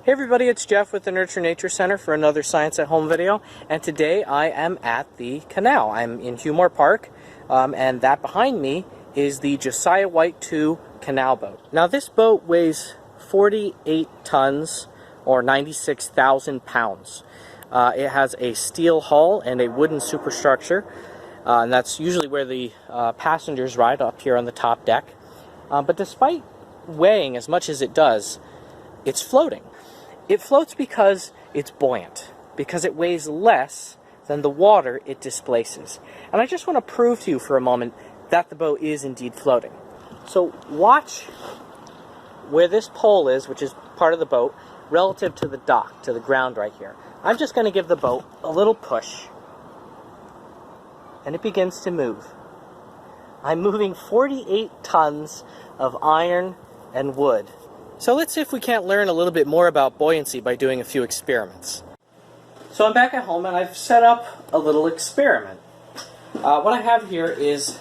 Hey everybody, it's Jeff with the Nurture Nature Center for another Science at Home video, and today I am at the canal. I'm in Humor Park, and that behind me is the Josiah White II canal boat. Now this boat weighs 48 tons or 96,000 pounds. It has a steel hull and a wooden superstructure, and that's usually where the passengers ride, up here on the top deck. But despite weighing as much as it does, it's floating. It floats because it's buoyant, because it weighs less than the water it displaces. And I just want to prove to you for a moment that the boat is indeed floating. So watch where this pole is, which is part of the boat, relative to the dock, to the ground right here. I'm just going to give the boat a little push, and it begins to move. I'm moving 48 tons of iron and wood. So let's see if we can't learn a little bit more about buoyancy by doing a few experiments. So I'm back at home and I've set up a little experiment. What I have here is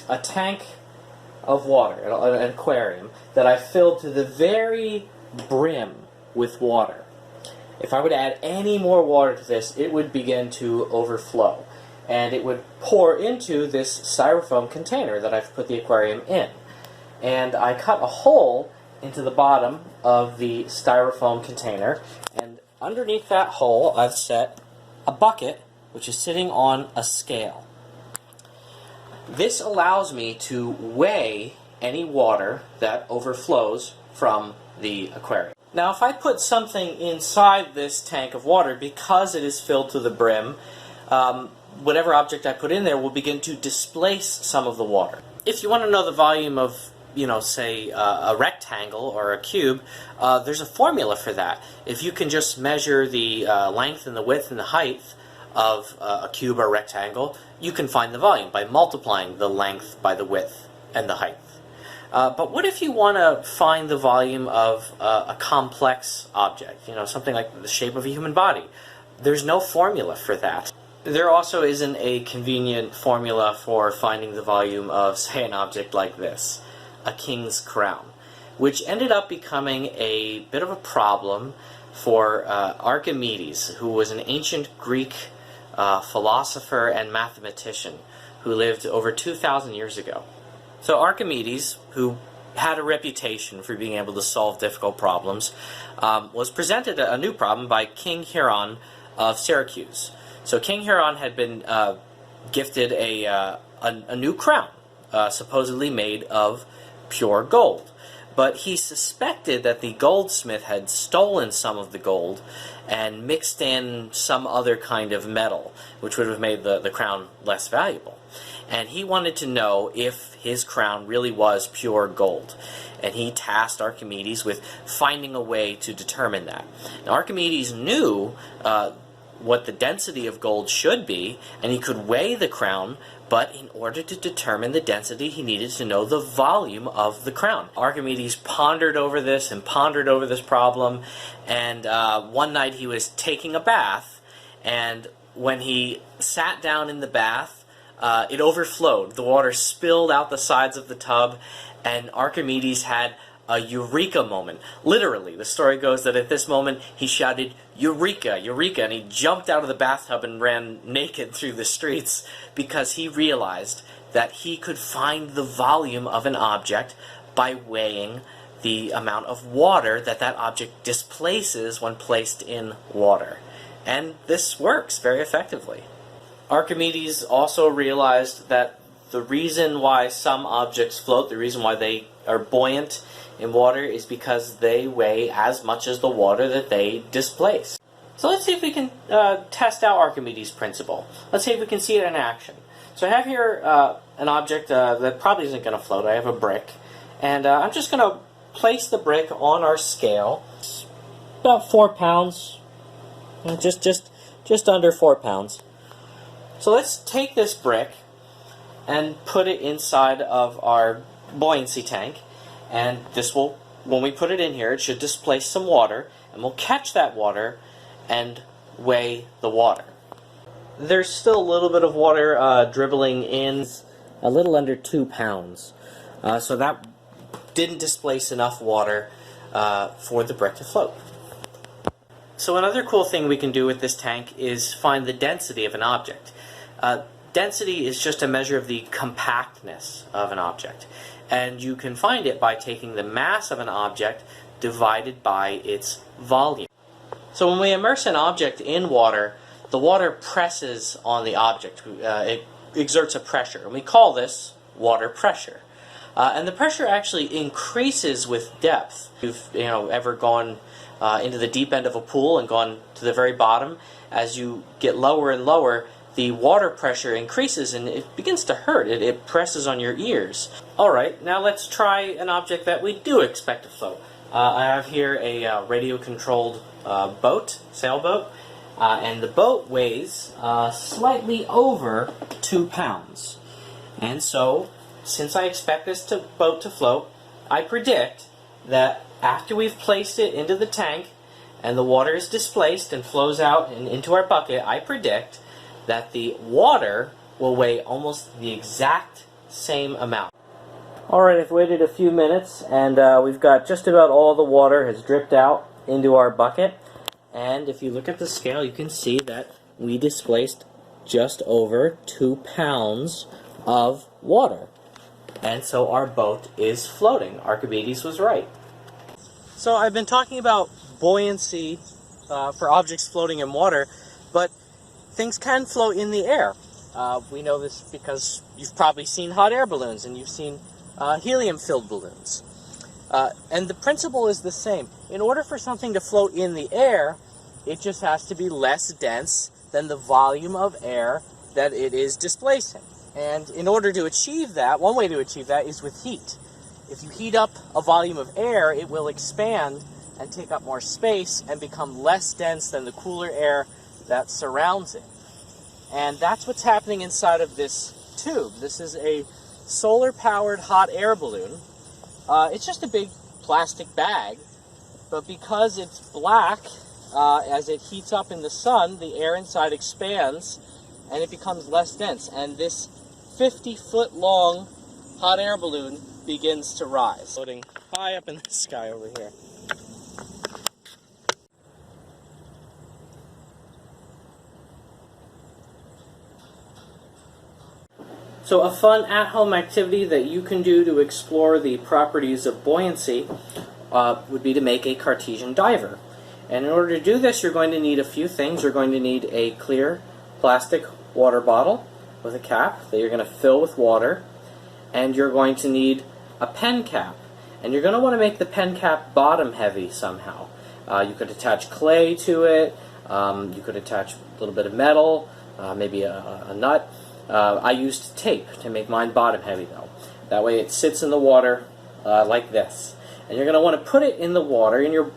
a tank of water, an aquarium, that I filled to the very brim with water. If I were to add any more water to this, it would begin to overflow. And it would pour into this styrofoam container that I've put the aquarium in. And I cut a hole into the bottom of the styrofoam container, and underneath that hole I've set a bucket which is sitting on a scale. This allows me to weigh any water that overflows from the aquarium. Now if I put something inside this tank of water, because it is filled to the brim, whatever object I put in there will begin to displace some of the water. If you want to know the volume of, say a rectangle or a cube, there's a formula for that. If you can just measure the length and the width and the height of a cube or rectangle, you can find the volume by multiplying the length by the width and the height. But what if you want to find the volume of a complex object, something like the shape of a human body? There's no formula for that. There also isn't a convenient formula for finding the volume of, say, an object like this, a king's crown, which ended up becoming a bit of a problem for Archimedes, who was an ancient Greek philosopher and mathematician who lived over 2,000 years ago. So Archimedes, who had a reputation for being able to solve difficult problems, was presented a new problem by King Hiram of Syracuse. So King Hiram had been gifted a new crown, supposedly made of pure gold. But he suspected that the goldsmith had stolen some of the gold and mixed in some other kind of metal, which would have made the crown less valuable. And he wanted to know if his crown really was pure gold. And he tasked Archimedes with finding a way to determine that. Now Archimedes knew what the density of gold should be, and he could weigh the crown, but in order to determine the density, he needed to know the volume of the crown. Archimedes pondered over this and pondered over this problem, and one night he was taking a bath, and when he sat down in the bath, it overflowed. The water spilled out the sides of the tub, and Archimedes had a eureka moment. Literally, the story goes that at this moment he shouted, "Eureka! Eureka!" and he jumped out of the bathtub and ran naked through the streets because he realized that he could find the volume of an object by weighing the amount of water that that object displaces when placed in water. And this works very effectively. Archimedes also realized that the reason why some objects float, the reason why they are buoyant in water, is because they weigh as much as the water that they displace. So let's see if we can test out Archimedes' principle. Let's see if we can see it in action. So I have here an object that probably isn't going to float. I have a brick, and I'm just going to place the brick on our scale. It's about 4 pounds, just under 4 pounds. So let's take this brick and put it inside of our buoyancy tank, and this will, when we put it in here, it should displace some water, and we'll catch that water and weigh the water. There's still a little bit of water dribbling in, a little under 2 pounds. So that didn't displace enough water for the brick to float. So another cool thing we can do with this tank is find the density of an object. Density is just a measure of the compactness of an object, and you can find it by taking the mass of an object divided by its volume. So when we immerse an object in water, the water presses on the object. It exerts a pressure, and we call this water pressure. And the pressure actually increases with depth. If you've ever gone into the deep end of a pool and gone to the very bottom, as you get lower and lower, the water pressure increases and it begins to hurt. It presses on your ears. Alright, now let's try an object that we do expect to float. I have here a radio-controlled boat, sailboat, and the boat weighs slightly over 2 pounds. And so, since I expect this boat to float, I predict that after we've placed it into the tank and the water is displaced and flows out and into our bucket, I predict that the water will weigh almost the exact same amount. Alright, I've waited a few minutes and we've got just about all the water has dripped out into our bucket. And if you look at the scale, you can see that we displaced just over 2 pounds of water. And so our boat is floating. Archimedes was right. So I've been talking about buoyancy for objects floating in water, but things can float in the air. We know this because you've probably seen hot air balloons and you've seen helium-filled balloons. And the principle is the same. In order for something to float in the air, it just has to be less dense than the volume of air that it is displacing. And in order to achieve that, one way to achieve that is with heat. If you heat up a volume of air, it will expand and take up more space and become less dense than the cooler air that surrounds it. And that's what's happening inside of this tube. This is a solar-powered hot air balloon. It's just a big plastic bag, but because it's black, as it heats up in the sun, the air inside expands and it becomes less dense. And this 50-foot-long hot air balloon begins to rise, floating high up in the sky over here. So a fun at-home activity that you can do to explore the properties of buoyancy would be to make a Cartesian diver. And in order to do this, you're going to need a few things. You're going to need a clear plastic water bottle with a cap that you're going to fill with water, and you're going to need a pen cap. And you're going to want to make the pen cap bottom heavy somehow. You could attach clay to it, you could attach a little bit of metal, maybe a nut. I used tape to make mine bottom heavy though. That way it sits in the water like this. And you're going to want to put it in the water, in your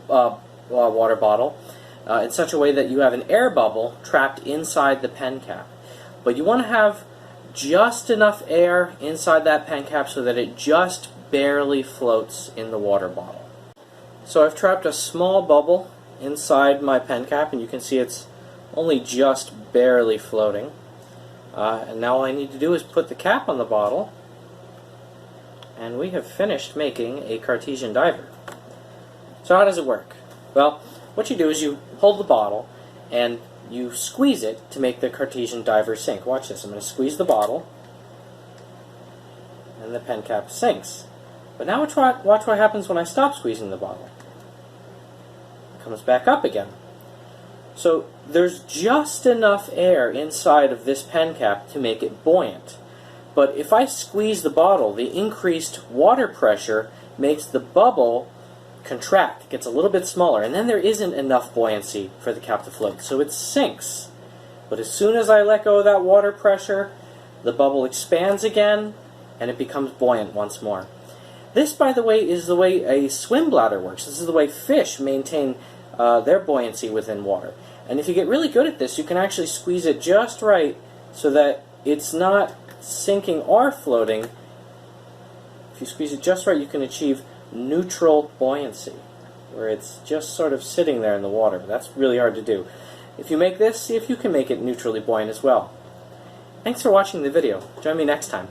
water bottle, in such a way that you have an air bubble trapped inside the pen cap. But you want to have just enough air inside that pen cap so that it just barely floats in the water bottle. So I've trapped a small bubble inside my pen cap, and you can see it's only just barely floating. And now all I need to do is put the cap on the bottle, and we have finished making a Cartesian diver. So how does it work? Well, what you do is you hold the bottle and you squeeze it to make the Cartesian diver sink. Watch this. I'm going to squeeze the bottle, and the pen cap sinks. But now watch what happens when I stop squeezing the bottle. It comes back up again. So there's just enough air inside of this pen cap to make it buoyant. But if I squeeze the bottle, the increased water pressure makes the bubble contract. It gets a little bit smaller, and then there isn't enough buoyancy for the cap to float, so it sinks. But as soon as I let go of that water pressure, the bubble expands again, and it becomes buoyant once more. This, by the way, is the way a swim bladder works. This is the way fish maintain their buoyancy within water. And if you get really good at this, you can actually squeeze it just right so that it's not sinking or floating. If you squeeze it just right, you can achieve neutral buoyancy, where it's just sort of sitting there in the water. That's really hard to do. If you make this, see if you can make it neutrally buoyant as well. Thanks for watching the video. Join me next time.